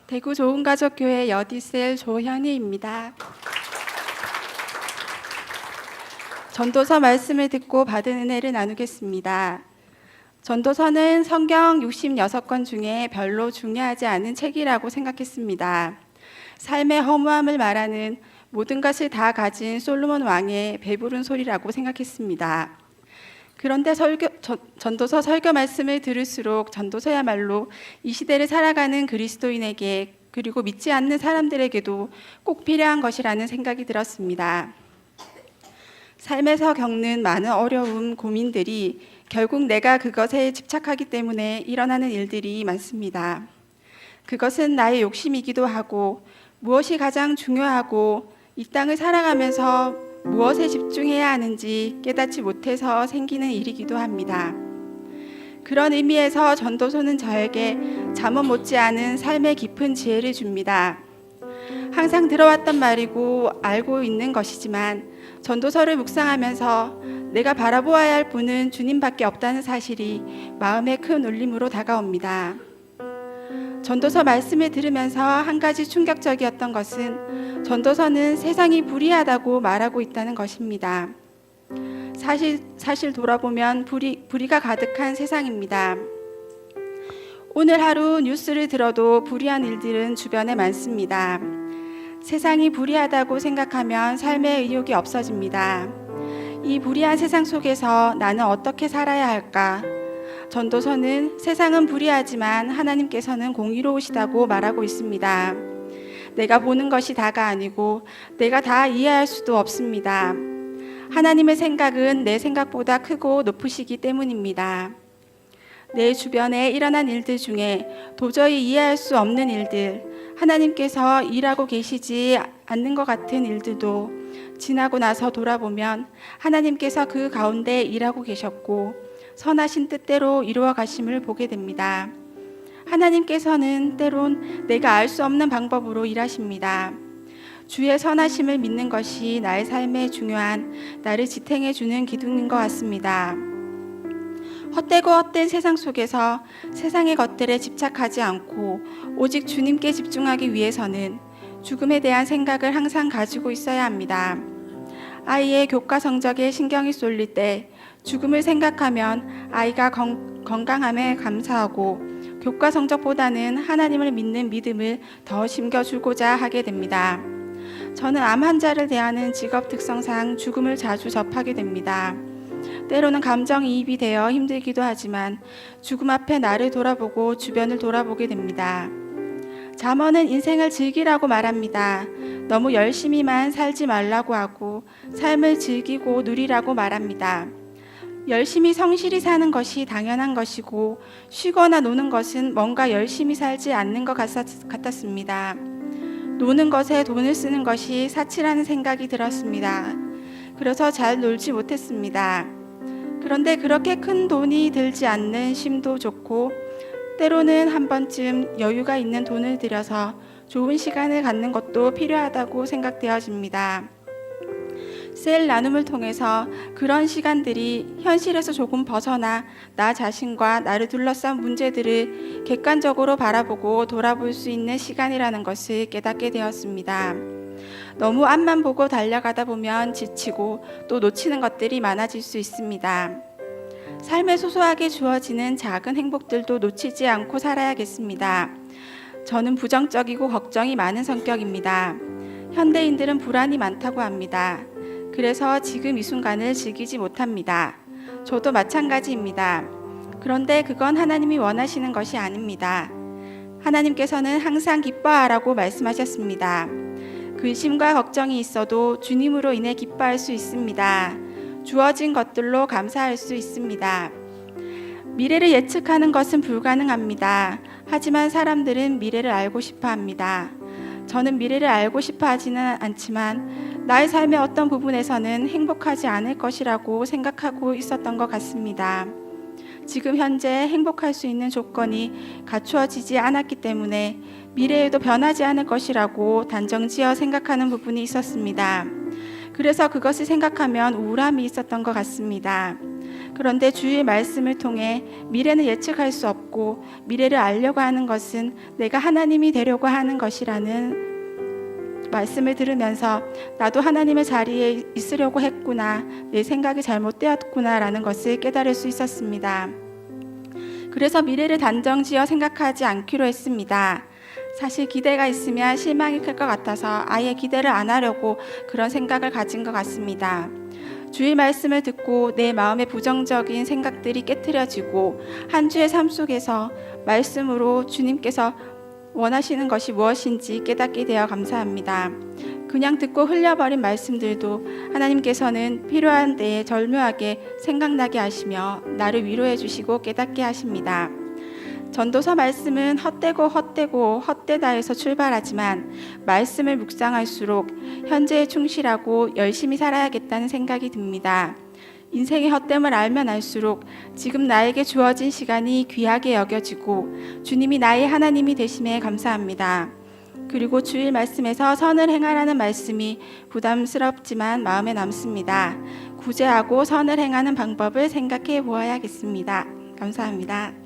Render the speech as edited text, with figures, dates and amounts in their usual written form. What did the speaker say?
대구 좋은가족교회 여디셀 조현희입니다. 전도서 말씀을 듣고 받은 은혜를 나누겠습니다. 전도서는 성경 66권 중에 별로 중요하지 않은 책이라고 생각했습니다. 삶의 허무함을 말하는 모든 것을 다 가진 솔로몬 왕의 배부른 소리라고 생각했습니다. 그런데 전도서 설교 말씀을 들을수록 전도서야말로 이 시대를 살아가는 그리스도인에게 그리고 믿지 않는 사람들에게도 꼭 필요한 것이라는 생각이 들었습니다. 삶에서 겪는 많은 어려움, 고민들이 결국 내가 그것에 집착하기 때문에 일어나는 일들이 많습니다. 그것은 나의 욕심이기도 하고 무엇이 가장 중요하고 이 땅을 살아가면서 무엇에 집중해야 하는지 깨닫지 못해서 생기는 일이기도 합니다. 그런 의미에서 전도서는 저에게 잠언 못지않은 삶의 깊은 지혜를 줍니다. 항상 들어왔던 말이고 알고 있는 것이지만 전도서를 묵상하면서 내가 바라보아야 할 분은 주님밖에 없다는 사실이 마음에 큰 울림으로 다가옵니다. 전도서 말씀을 들으면서 한 가지 충격적이었던 것은 전도서는 세상이 불의하다고 말하고 있다는 것입니다. 사실 돌아보면 불의가 가득한 세상입니다. 오늘 하루 뉴스를 들어도 불의한 일들은 주변에 많습니다. 세상이 불의하다고 생각하면 삶의 의욕이 없어집니다. 이 불의한 세상 속에서 나는 어떻게 살아야 할까? 전도서는 세상은 불의하지만 하나님께서는 공의로우시다고 말하고 있습니다. 내가 보는 것이 다가 아니고 내가 다 이해할 수도 없습니다. 하나님의 생각은 내 생각보다 크고 높으시기 때문입니다. 내 주변에 일어난 일들 중에 도저히 이해할 수 없는 일들, 하나님께서 일하고 계시지 않는 것 같은 일들도 지나고 나서 돌아보면 하나님께서 그 가운데 일하고 계셨고 선하신 뜻대로 이루어 가심을 보게 됩니다. 하나님께서는 때론 내가 알 수 없는 방법으로 일하십니다. 주의 선하심을 믿는 것이 나의 삶에 중요한 나를 지탱해 주는 기둥인 것 같습니다. 헛되고 헛된 세상 속에서 세상의 것들에 집착하지 않고 오직 주님께 집중하기 위해서는 죽음에 대한 생각을 항상 가지고 있어야 합니다. 아이의 교과 성적에 신경이 쏠릴 때 죽음을 생각하면 아이가 건강함에 감사하고 교과 성적보다는 하나님을 믿는 믿음을 더 심겨주고자 하게 됩니다. 저는 암 환자를 대하는 직업 특성상 죽음을 자주 접하게 됩니다. 때로는 감정이입이 되어 힘들기도 하지만 죽음 앞에 나를 돌아보고 주변을 돌아보게 됩니다. 잠언은 인생을 즐기라고 말합니다. 너무 열심히만 살지 말라고 하고 삶을 즐기고 누리라고 말합니다. 열심히 성실히 사는 것이 당연한 것이고 쉬거나 노는 것은 뭔가 열심히 살지 않는 것 같았습니다. 노는 것에 돈을 쓰는 것이 사치라는 생각이 들었습니다. 그래서 잘 놀지 못했습니다. 그런데 그렇게 큰 돈이 들지 않는 쉼도 좋고 때로는 한 번쯤 여유가 있는 돈을 들여서 좋은 시간을 갖는 것도 필요하다고 생각되어집니다. 셀 나눔을 통해서 그런 시간들이 현실에서 조금 벗어나 나 자신과 나를 둘러싼 문제들을 객관적으로 바라보고 돌아볼 수 있는 시간이라는 것을 깨닫게 되었습니다. 너무 앞만 보고 달려가다 보면 지치고 또 놓치는 것들이 많아질 수 있습니다. 삶에 소소하게 주어지는 작은 행복들도 놓치지 않고 살아야겠습니다. 저는 부정적이고 걱정이 많은 성격입니다. 현대인들은 불안이 많다고 합니다. 그래서 지금 이 순간을 즐기지 못합니다. 저도 마찬가지입니다. 그런데 그건 하나님이 원하시는 것이 아닙니다. 하나님께서는 항상 기뻐하라고 말씀하셨습니다. 근심과 걱정이 있어도 주님으로 인해 기뻐할 수 있습니다. 주어진 것들로 감사할 수 있습니다. 미래를 예측하는 것은 불가능합니다. 하지만 사람들은 미래를 알고 싶어 합니다. 저는 미래를 알고 싶어 하지는 않지만 나의 삶의 어떤 부분에서는 행복하지 않을 것이라고 생각하고 있었던 것 같습니다. 지금 현재 행복할 수 있는 조건이 갖추어지지 않았기 때문에 미래에도 변하지 않을 것이라고 단정지어 생각하는 부분이 있었습니다. 그래서 그것을 생각하면 우울함이 있었던 것 같습니다. 그런데 주의 말씀을 통해 미래는 예측할 수 없고 미래를 알려고 하는 것은 내가 하나님이 되려고 하는 것이라는 말씀을 들으면서 나도 하나님의 자리에 있으려고 했구나, 내 생각이 잘못되었구나 라는 것을 깨달을 수 있었습니다. 그래서 미래를 단정지어 생각하지 않기로 했습니다. 사실 기대가 있으면 실망이 클 것 같아서 아예 기대를 안 하려고 그런 생각을 가진 것 같습니다. 주의 말씀을 듣고 내 마음의 부정적인 생각들이 깨트려지고 한 주의 삶 속에서 말씀으로 주님께서 원하시는 것이 무엇인지 깨닫게 되어 감사합니다. 그냥 듣고 흘려버린 말씀들도 하나님께서는 필요한 때에 절묘하게 생각나게 하시며 나를 위로해 주시고 깨닫게 하십니다. 전도서 말씀은 헛되고 헛되다에서 출발하지만 말씀을 묵상할수록 현재에 충실하고 열심히 살아야겠다는 생각이 듭니다. 인생의 헛됨을 알면 알수록 지금 나에게 주어진 시간이 귀하게 여겨지고 주님이 나의 하나님이 되심에 감사합니다. 그리고 주일 말씀에서 선을 행하라는 말씀이 부담스럽지만 마음에 남습니다. 구제하고 선을 행하는 방법을 생각해 보아야겠습니다. 감사합니다.